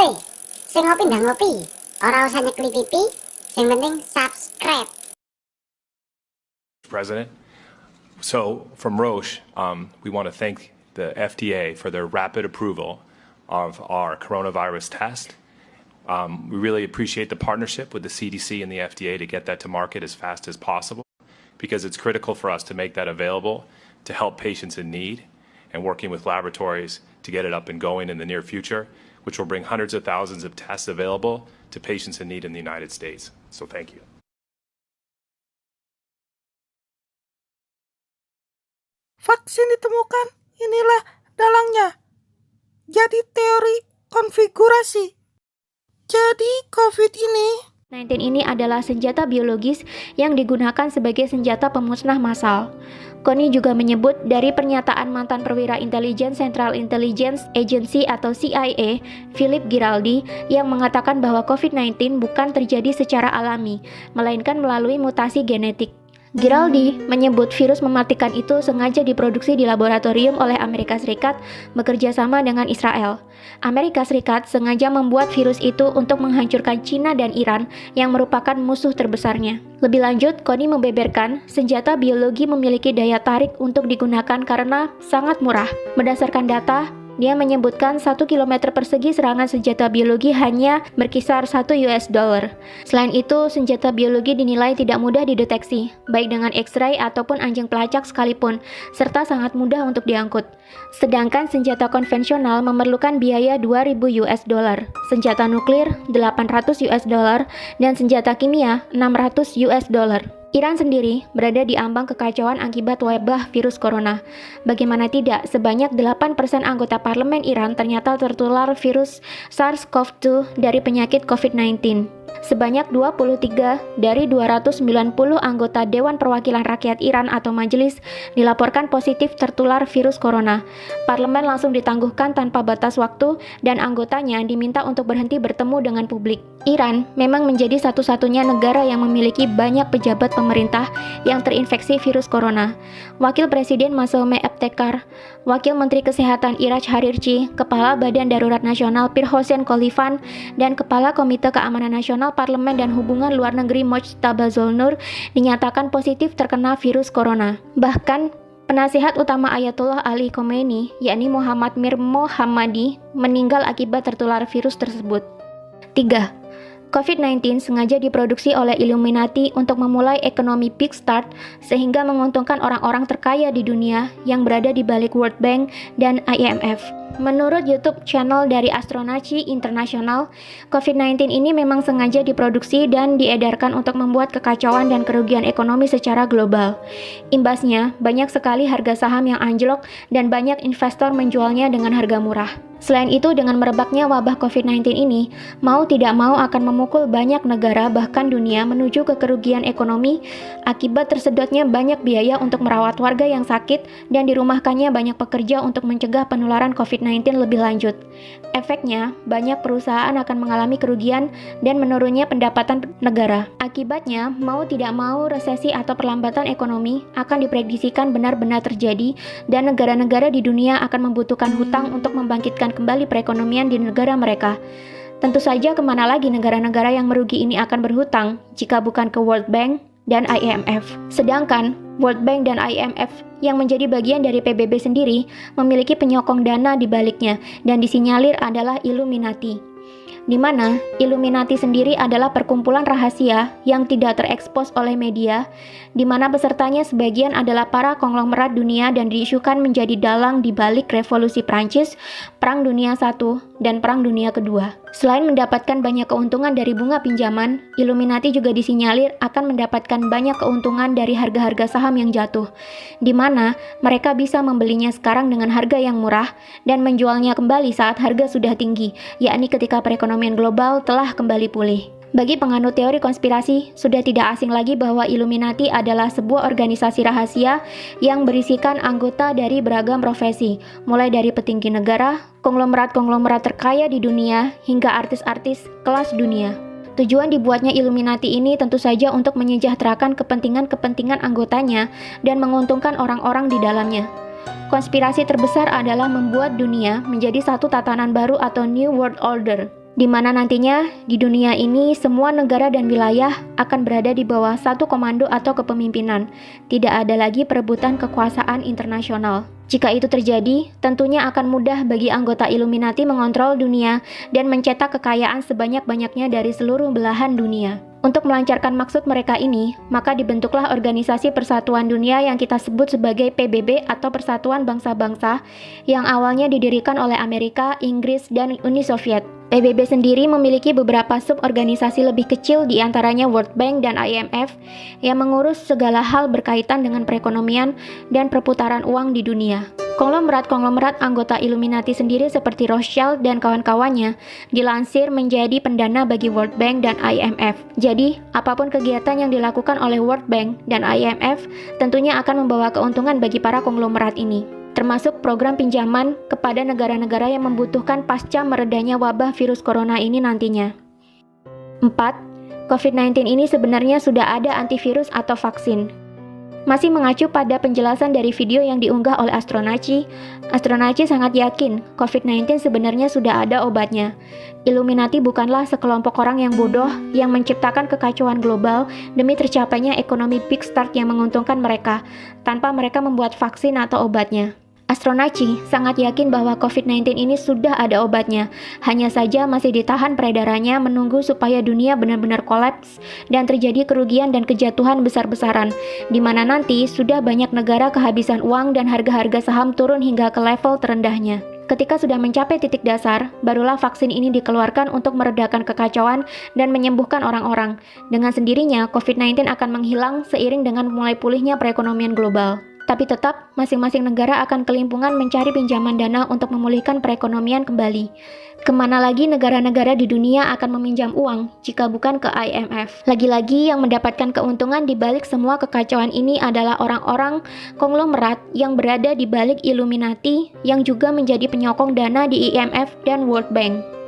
Woi, sing ngopi ndang ngopi. Ora usah nyekli pipi, sing penting subscribe. President. So from Roche, we want to thank the FDA for their rapid approval of our coronavirus test. We really appreciate the partnership with the CDC and the FDA to get that to market as fast as possible, because it's critical for us to make that available to help patients in need, and working with laboratories to get it up and going in the near future, which will bring hundreds of thousands of tests available to patients in need in the United States. So thank you. Vaksin ditemukan, inilah dalangnya. Jadi teori konfigurasi. Jadi COVID ini 19 ini adalah senjata biologis yang digunakan sebagai senjata pemusnah massal. Kony juga menyebut dari pernyataan mantan perwira intelijen Central Intelligence Agency atau CIA, Philip Giraldi, yang mengatakan bahwa COVID-19 bukan terjadi secara alami, melainkan melalui mutasi genetik. Giraldi menyebut virus mematikan itu sengaja diproduksi di laboratorium oleh Amerika Serikat bekerja sama dengan Israel. Amerika Serikat sengaja membuat virus itu untuk menghancurkan Cina dan Iran yang merupakan musuh terbesarnya. Lebih lanjut, Kony membeberkan senjata biologi memiliki daya tarik untuk digunakan karena sangat murah. Berdasarkan data, dia menyebutkan 1 km persegi serangan senjata biologi hanya berkisar $1. Selain itu, senjata biologi dinilai tidak mudah dideteksi, baik dengan X-ray ataupun anjing pelacak sekalipun, serta sangat mudah untuk diangkut. Sedangkan senjata konvensional memerlukan biaya $2.000, senjata nuklir $800, dan senjata kimia $600. Iran sendiri berada di ambang kekacauan akibat wabah virus corona. Bagaimana tidak, sebanyak 8% anggota parlemen Iran ternyata tertular virus SARS-CoV-2 dari penyakit COVID-19. Sebanyak 23 dari 290 anggota Dewan Perwakilan Rakyat Iran atau majelis dilaporkan positif tertular virus corona. Parlemen langsung ditangguhkan tanpa batas waktu dan anggotanya diminta untuk berhenti bertemu dengan publik. Iran memang menjadi satu-satunya negara yang memiliki banyak pejabat pemerintah yang terinfeksi virus corona. Wakil Presiden Masoume Ebtekar, Wakil Menteri Kesehatan Iraj Harirchi, Kepala Badan Darurat Nasional Pir Hossein Khalifan, dan Kepala Komite Keamanan Nasional Parlemen dan Hubungan Luar Negeri Mojtaba Zolnur dinyatakan positif terkena virus corona. Bahkan, penasihat utama Ayatollah Ali Khomeini, yakni Muhammad Mir Mohammadi, meninggal akibat tertular virus tersebut. 3. COVID-19 sengaja diproduksi oleh Illuminati untuk memulai ekonomi big start sehingga menguntungkan orang-orang terkaya di dunia yang berada di balik World Bank dan IMF. Menurut YouTube channel dari Astronaci International, COVID-19 ini memang sengaja diproduksi dan diedarkan untuk membuat kekacauan dan kerugian ekonomi secara global. Imbasnya, banyak sekali harga saham yang anjlok dan banyak investor menjualnya dengan harga murah. Selain itu, dengan merebaknya wabah COVID-19 ini, mau tidak mau akan memukul banyak negara bahkan dunia menuju ke kerugian ekonomi akibat tersedotnya banyak biaya untuk merawat warga yang sakit dan dirumahkannya banyak pekerja untuk mencegah penularan COVID-19 lebih lanjut. Efeknya, banyak perusahaan akan mengalami kerugian dan menurunnya pendapatan negara. Akibatnya, mau tidak mau resesi atau perlambatan ekonomi akan diprediksikan benar-benar terjadi dan negara-negara di dunia akan membutuhkan hutang untuk membangkitkan kembali perekonomian di negara mereka. Tentu saja kemana lagi negara-negara yang merugi ini akan berhutang jika bukan ke World Bank dan IMF. Sedangkan World Bank dan IMF yang menjadi bagian dari PBB sendiri memiliki penyokong dana di baliknya dan disinyalir adalah Illuminati, di mana Illuminati sendiri adalah perkumpulan rahasia yang tidak terekspos oleh media, di mana pesertanya sebagian adalah para konglomerat dunia dan diisukan menjadi dalang di balik revolusi Prancis, Perang Dunia I, dan Perang Dunia II. Selain mendapatkan banyak keuntungan dari bunga pinjaman, Illuminati juga disinyalir akan mendapatkan banyak keuntungan dari harga-harga saham yang jatuh, di mana mereka bisa membelinya sekarang dengan harga yang murah dan menjualnya kembali saat harga sudah tinggi, yakni ketika perekonomian global telah kembali pulih. Bagi penganut teori konspirasi, sudah tidak asing lagi bahwa Illuminati adalah sebuah organisasi rahasia yang berisikan anggota dari beragam profesi, mulai dari petinggi negara, konglomerat-konglomerat terkaya di dunia, hingga artis-artis kelas dunia. Tujuan dibuatnya Illuminati ini tentu saja untuk menyejahterakan kepentingan-kepentingan anggotanya dan menguntungkan orang-orang di dalamnya. Konspirasi terbesar adalah membuat dunia menjadi satu tatanan baru atau New World Order. di mana nantinya di dunia ini semua negara dan wilayah akan berada di bawah satu komando atau kepemimpinan. Tidak ada lagi perebutan kekuasaan internasional. Jika itu terjadi, tentunya akan mudah bagi anggota Illuminati mengontrol dunia dan mencetak kekayaan sebanyak-banyaknya dari seluruh belahan dunia. Untuk melancarkan maksud mereka ini, maka dibentuklah Organisasi Persatuan Dunia yang kita sebut sebagai PBB atau Persatuan Bangsa-Bangsa yang awalnya didirikan oleh Amerika, Inggris, dan Uni Soviet. PBB sendiri memiliki beberapa suborganisasi lebih kecil di antaranya World Bank dan IMF yang mengurus segala hal berkaitan dengan perekonomian dan perputaran uang di dunia. Konglomerat-konglomerat anggota Illuminati sendiri seperti Rothschild dan kawan-kawannya dilansir menjadi pendana bagi World Bank dan IMF. Jadi, apapun kegiatan yang dilakukan oleh World Bank dan IMF tentunya akan membawa keuntungan bagi para konglomerat ini, termasuk program pinjaman kepada negara-negara yang membutuhkan pasca meredanya wabah virus corona ini nantinya. 4. COVID-19 ini sebenarnya sudah ada antivirus atau vaksin. Masih mengacu pada penjelasan dari video yang diunggah oleh Astronaci sangat yakin COVID-19 sebenarnya sudah ada obatnya. Illuminati bukanlah sekelompok orang yang bodoh yang menciptakan kekacauan global demi tercapainya ekonomi big start yang menguntungkan mereka, tanpa mereka membuat vaksin atau obatnya. Astronaci sangat yakin bahwa COVID-19 ini sudah ada obatnya, hanya saja masih ditahan peredarannya menunggu supaya dunia benar-benar kolaps dan terjadi kerugian dan kejatuhan besar-besaran, di mana nanti sudah banyak negara kehabisan uang dan harga-harga saham turun hingga ke level terendahnya. Ketika sudah mencapai titik dasar, barulah vaksin ini dikeluarkan untuk meredakan kekacauan dan menyembuhkan orang-orang. Dengan sendirinya, COVID-19 akan menghilang seiring dengan mulai pulihnya perekonomian global. Tapi tetap, masing-masing negara akan kelimpungan mencari pinjaman dana untuk memulihkan perekonomian kembali. Kemana lagi negara-negara di dunia akan meminjam uang jika bukan ke IMF? Lagi-lagi yang mendapatkan keuntungan di balik semua kekacauan ini adalah orang-orang konglomerat yang berada di balik Illuminati yang juga menjadi penyokong dana di IMF dan World Bank.